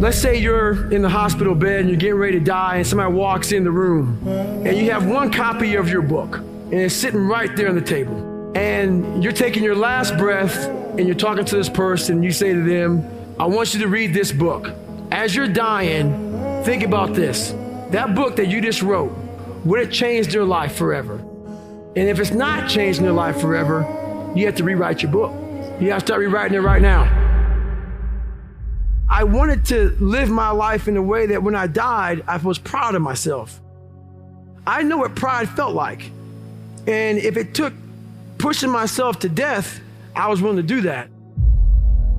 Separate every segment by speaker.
Speaker 1: Let's say you're in the hospital bed and you're getting ready to die and somebody walks in the room and you have one copy of your book and it's sitting right there on the table. And you're taking your last breath and you're talking to this person. You say to them, I want you to read this book. As you're dying, think about this. That book that you just wrote, would it change their life forever? And if it's not changing their life forever, you have to rewrite your book. You have to start rewriting it right now. I wanted to live my life in a way that when I died, I was proud of myself. I know what pride felt like. And if it took pushing myself to death, I was willing to do that.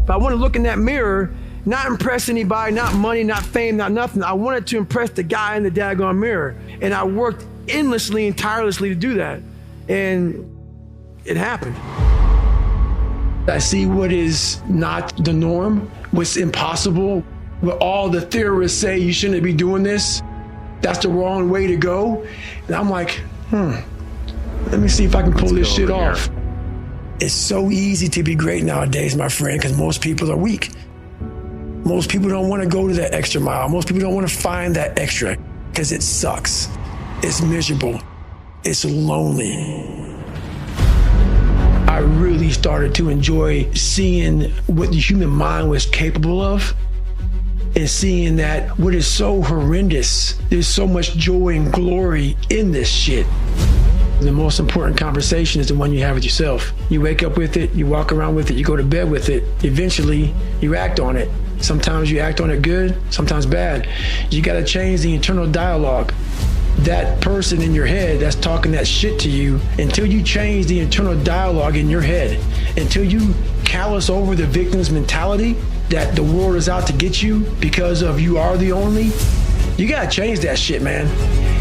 Speaker 1: If I want to look in that mirror, not impress anybody, not money, not fame, not nothing. I wanted to impress the guy in the daggone mirror. And I worked endlessly and tirelessly to do that. And it happened. I see what is not the norm, what's impossible, what all the theorists say you shouldn't be doing this. That's the wrong way to go. And I'm like, let me see if I can pull this shit off. It's so easy to be great nowadays, my friend, because most people are weak. Most people don't want to go to that extra mile. Most people don't want to find that extra because it sucks. It's miserable. It's lonely. I really started to enjoy seeing what the human mind was capable of and seeing that what is so horrendous, there's so much joy and glory in this shit. The most important conversation is the one you have with yourself. You wake up with it, you walk around with it, you go to bed with it. Eventually, you act on it. Sometimes you act on it good, sometimes bad. You gotta change the internal dialogue. That person in your head that's talking that shit to you, until you change the internal dialogue in your head, until you callous over the victim's mentality that the world is out to get you because of you are the only, you gotta change that shit, man.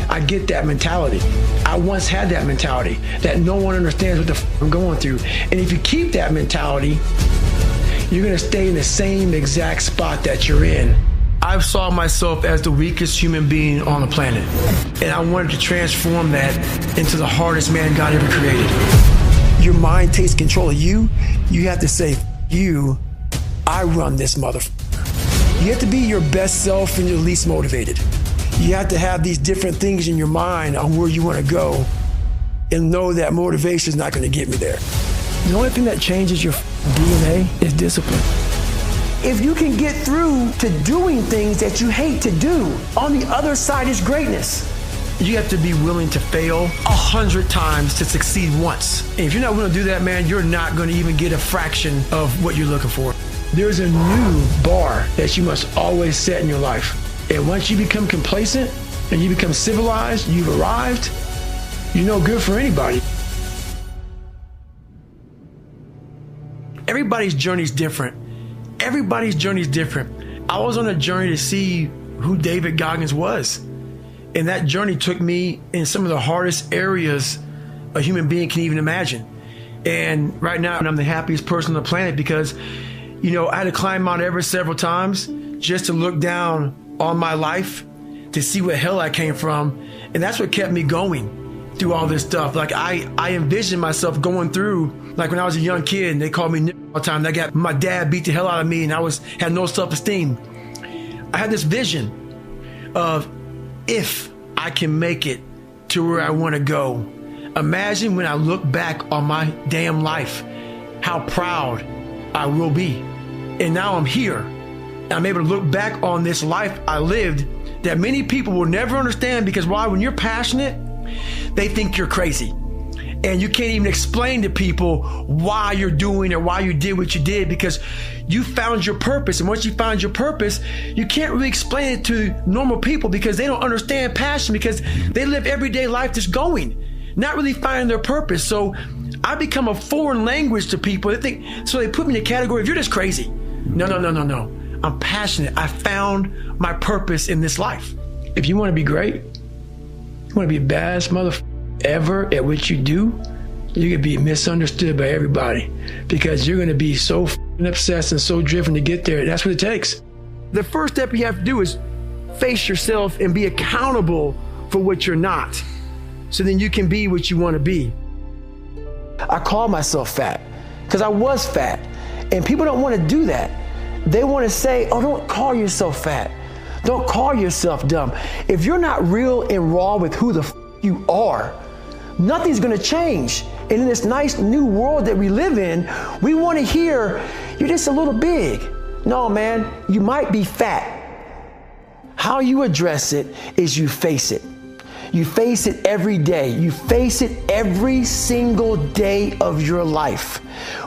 Speaker 1: I get that mentality. I once had that mentality that no one understands what the f I'm going through. And if you keep that mentality, you're gonna stay in the same exact spot that you're in. I saw myself as the weakest human being on the planet. And I wanted to transform that into the hardest man God ever created. Your mind takes control of you. You have to say, you, I run this motherfucker. You have to be your best self and your least motivated. You have to have these different things in your mind on where you want to go and know that motivation is not going to get me there. The only thing that changes your DNA is discipline. If you can get through to doing things that you hate to do, on the other side is greatness. You have to be willing to fail 100 times to succeed once. And if you're not willing to do that, man, you're not going to even get a fraction of what you're looking for. There's a new bar that you must always set in your life. And once you become complacent and you become civilized, you've arrived, you're no good for anybody. Everybody's journey is different. Everybody's journey is different. I was on a journey to see who David Goggins was. And that journey took me in some of the hardest areas a human being can even imagine. And right now, I'm the happiest person on the planet because, you know, I had to climb Mount Everest several times just to look down on my life to see what hell I came from. And that's what kept me going through all this stuff. Like I envisioned myself going through, like when I was a young kid and they called me all the time. My dad beat the hell out of me and I had no self-esteem. I had this vision of if I can make it to where I want to go. Imagine when I look back on my damn life, how proud I will be. And now I'm here. I'm able to look back on this life I lived that many people will never understand because why? When you're passionate, they think you're crazy. And you can't even explain to people why you're doing or why you did what you did because you found your purpose. And once you found your purpose, you can't really explain it to normal people because they don't understand passion because they live everyday life just going, not really finding their purpose. So I become a foreign language to people. So they put me in a category of you're just crazy. No. I'm passionate. I found my purpose in this life. If you want to be great, you want to be the baddest motherfucker ever at what you do, you're gonna be misunderstood by everybody because you're gonna be so obsessed and so driven to get there. That's what it takes. The first step you have to do is face yourself and be accountable for what you're not, so then you can be what you want to be. I call myself fat because I was fat, and people don't want to do that. they want to say, oh, don't call yourself fat. Don't call yourself dumb. If you're not real and raw with who the you are, nothing's going to change. And in this nice new world that we live in, we want to hear, you're just a little big. No, man, you might be fat. How you address it is you face it. You face it every day. You face it every single day of your life,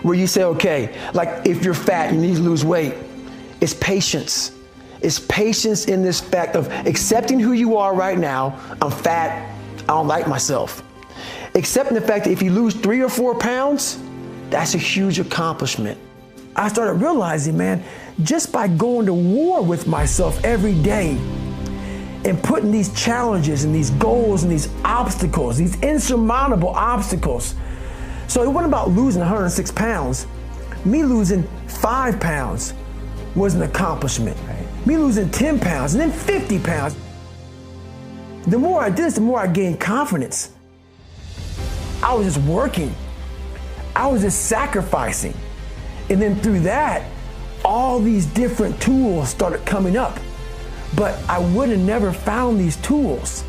Speaker 1: where you say, okay, like if you're fat, you need to lose weight. It's patience. It's patience in this fact of accepting who you are right now. I'm fat. I don't like myself. Accepting the fact that if you lose 3 or 4 pounds, that's a huge accomplishment. I started realizing, man, just by going to war with myself every day and putting these challenges and these goals and these obstacles, these insurmountable obstacles. So it wasn't about losing 106 pounds. Me losing 5 pounds was an accomplishment. Right? Me losing 10 pounds and then 50 pounds. The more I did this, the more I gained confidence. I was just working. I was just sacrificing. And then through that, all these different tools started coming up. But I would have never found these tools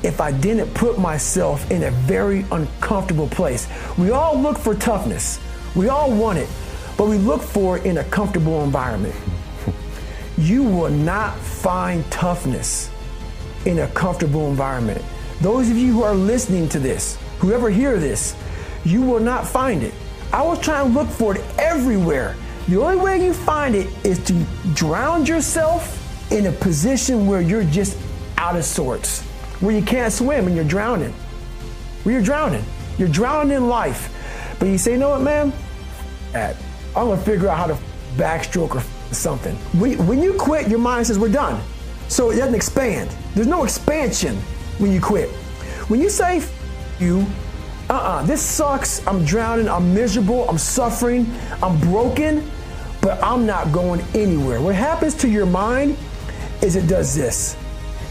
Speaker 1: if I didn't put myself in a very uncomfortable place. We all look for toughness. We all want it, but we look for it in a comfortable environment. You will not find toughness in a comfortable environment. Those of you who are listening to this, whoever hear this, you will not find it. I was trying to look for it everywhere. The only way you find it is to drown yourself in a position where you're just out of sorts, where you can't swim and you're drowning. Where you're drowning. You're drowning in life. But you say, you know what, man? I'm gonna figure out how to backstroke or something. When you quit, your mind says, we're done. So it doesn't expand. There's no expansion when you quit. When you say, you, this sucks, I'm drowning, I'm miserable, I'm suffering, I'm broken, but I'm not going anywhere. What happens to your mind is it does this.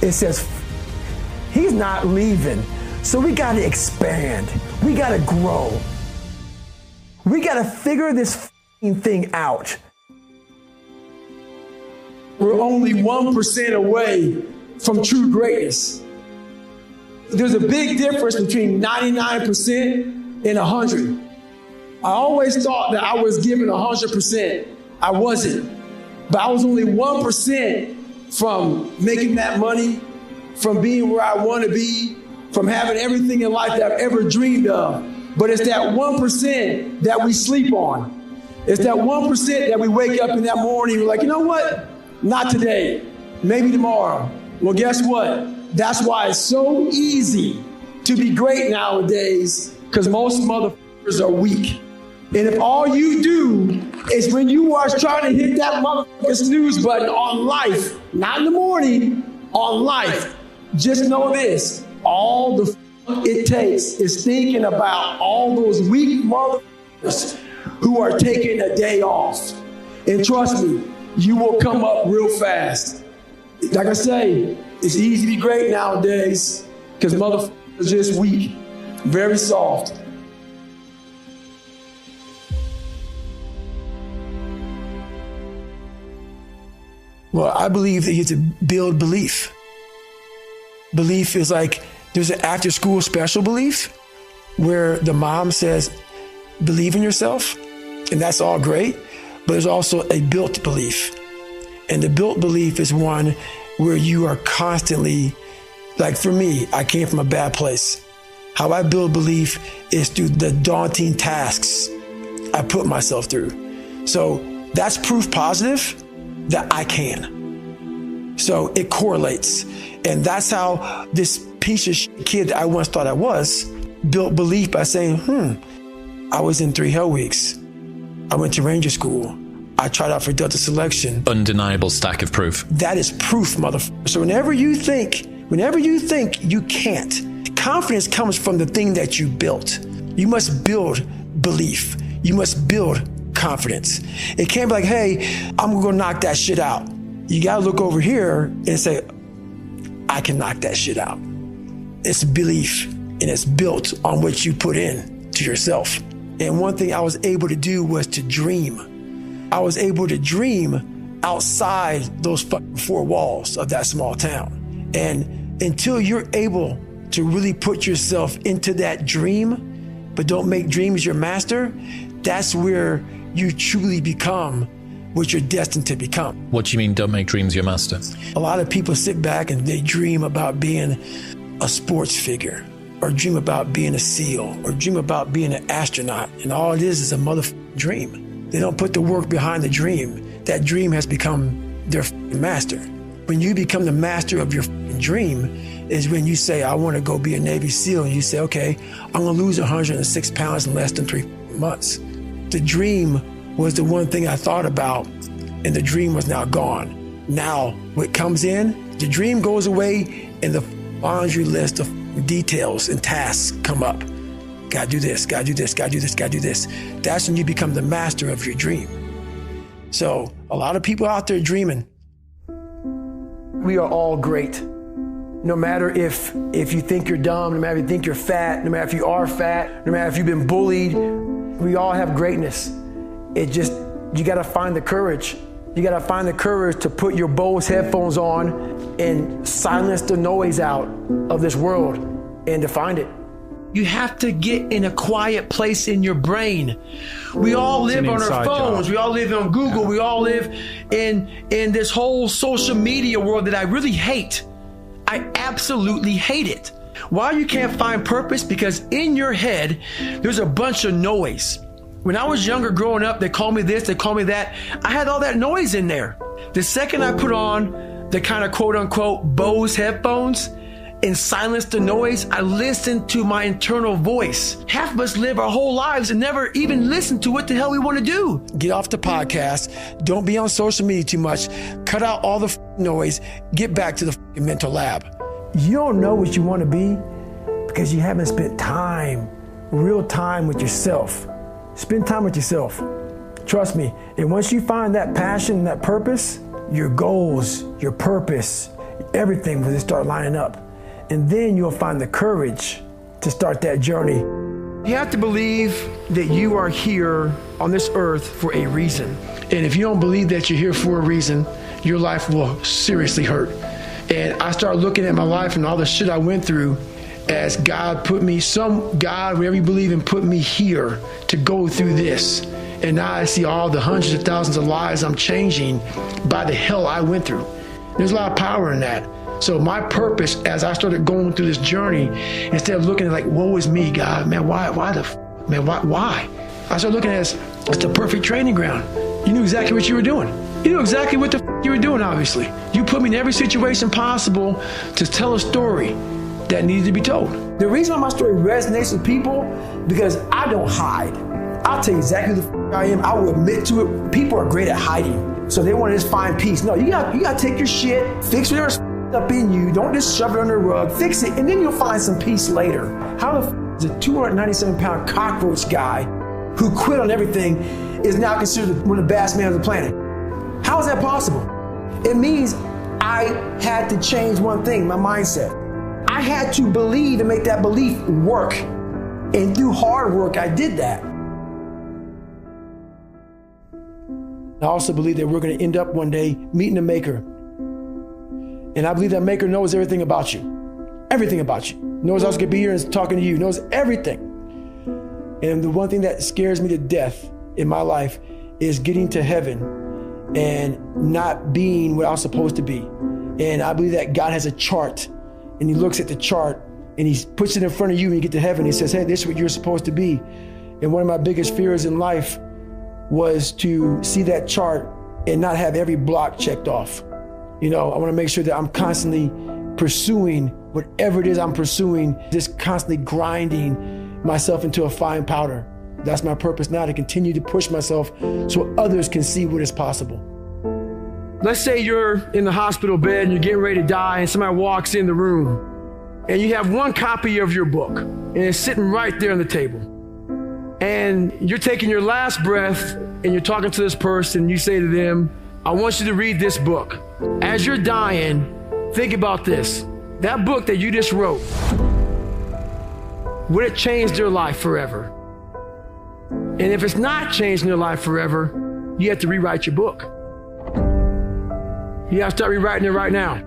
Speaker 1: It says, he's not leaving. So we gotta expand. We gotta grow. We gotta figure this thing out. We're only 1% away from true greatness. There's a big difference between 99% and 100. I always thought that I was given 100%. I wasn't. But I was only 1% from making that money, from being where I want to be, from having everything in life that I've ever dreamed of. But it's that 1% that we sleep on. It's that 1% that we wake up in that morning, we're like, you know what? Not today, maybe tomorrow. Well, guess what? That's why it's so easy to be great nowadays, because most motherfuckers are weak. And if all you do is when you are trying to hit that motherfucking snooze button on life, not in the morning, on life, just know this, all the it takes is thinking about all those weak motherfuckers who are taking a day off. And trust me, you will come up real fast. Like I say, it's easy to be great nowadays because motherfuckers are just weak, very soft. Well, I believe that you have to build belief. Belief is like, there's an after school special belief where the mom says, believe in yourself, and that's all great, but there's also a built belief. And the built belief is one where you are constantly, like for me, I came from a bad place. How I build belief is through the daunting tasks I put myself through. So that's proof positive that I can. So it correlates. And that's how this piece of shit kid that I once thought I was built belief by saying, I was in 3 Hell Weeks. I went to Ranger School. I tried out for Delta Selection.
Speaker 2: Undeniable stack of proof.
Speaker 1: That is proof, motherfucker. So whenever you think you can't, confidence comes from the thing that you built. You must build belief. You must build confidence. It can't be like, hey, I'm gonna knock that shit out. You gotta look over here and say, I can knock that shit out. It's belief, and it's built on what you put in to yourself. And one thing I was able to do was to dream. I was able to dream outside those four walls of that small town. And until you're able to really put yourself into that dream, but don't make dreams your master, that's where you truly become what you're destined to become.
Speaker 2: What do you mean, don't make dreams your master?
Speaker 1: A lot of people sit back and they dream about being a sports figure, or dream about being a SEAL, or dream about being an astronaut, and all it is a motherfucking dream. They don't put the work behind the dream. That dream has become their master. When you become the master of your dream is when you say, I want to go be a Navy SEAL, and you say, okay, I'm going to lose 106 pounds in less than 3 months. The dream was the one thing I thought about, and the dream was now gone. Now, what comes in, the dream goes away, and the laundry list of details and tasks come up. Gotta do this, gotta do this, gotta do this, gotta do this. That's when you become the master of your dream. So, a lot of people out there dreaming. We are all great. No matter if you think you're dumb, no matter if you think you're fat, no matter if you are fat, no matter if you've been bullied, we all have greatness. It just, you gotta find the courage. You gotta find the courage to put your Bose headphones on and silence the noise out of this world and to find it. You have to get in a quiet place in your brain. We all live on our phones. We all live on Google. Yeah. We all live in this whole social media world that I really hate. I absolutely hate it. Why you can't find purpose? Because in your head, there's a bunch of noise. When I was younger growing up, they called me this, they called me that. I had all that noise in there. The second I put on the kind of quote unquote Bose headphones and silence the noise, I listened to my internal voice. Half of us live our whole lives and never even listen to what the hell we want to do. Get off the podcast. Don't be on social media too much. Cut out all the noise. Get back to the mental lab. You don't know what you want to be because you haven't spent time, real time with yourself. Spend time with yourself. Trust me. And once you find that passion, that purpose, your goals, your purpose, everything will just start lining up. And then you'll find the courage to start that journey. You have to believe that you are here on this earth for a reason. And if you don't believe that you're here for a reason, your life will seriously hurt. And I start looking at my life and all the shit I went through as God put me, some God, whatever you believe in, put me here to go through this. And now I see all the hundreds of thousands of lives I'm changing by the hell I went through. There's a lot of power in that. So my purpose, as I started going through this journey, instead of looking at like, woe is me, God, man, why? I started looking at it as it's the perfect training ground. You knew exactly what you were doing. You knew exactly what the you were doing, obviously. You put me in every situation possible to tell a story that needed to be told. The reason why my story resonates with people, because I don't hide. I'll tell you exactly who the I am. I will admit to it. People are great at hiding. So they want to just find peace. No, you got to take your shit, fix whatever's up in you. Don't just shove it under the rug. Fix it, and then you'll find some peace later. How the is a 297-pound cockroach guy who quit on everything is now considered one of the baddest men on the planet? How is that possible? It means I had to change one thing, my mindset. I had to believe and make that belief work. And through hard work, I did that. I also believe that we're going to end up one day meeting the Maker. And I believe that Maker knows everything about you. Everything about you. Knows I was going to be here and talking to you. Knows everything. And the one thing that scares me to death in my life is getting to heaven and not being what I was supposed to be. And I believe that God has a chart, and he looks at the chart and he puts it in front of you when you get to heaven. He says, hey, this is what you're supposed to be. And one of my biggest fears in life was to see that chart and not have every block checked off. You know, I want to make sure that I'm constantly pursuing whatever it is I'm pursuing, just constantly grinding myself into a fine powder. That's my purpose now, to continue to push myself so others can see what is possible. Let's say you're in the hospital bed and you're getting ready to die, and somebody walks in the room and you have one copy of your book and it's sitting right there on the table. And you're taking your last breath and you're talking to this person. You say to them, I want you to read this book. As you're dying, think about this. That book that you just wrote, would it change their life forever? And if it's not changing their life forever, You have to rewrite your book. You have to start rewriting it right now.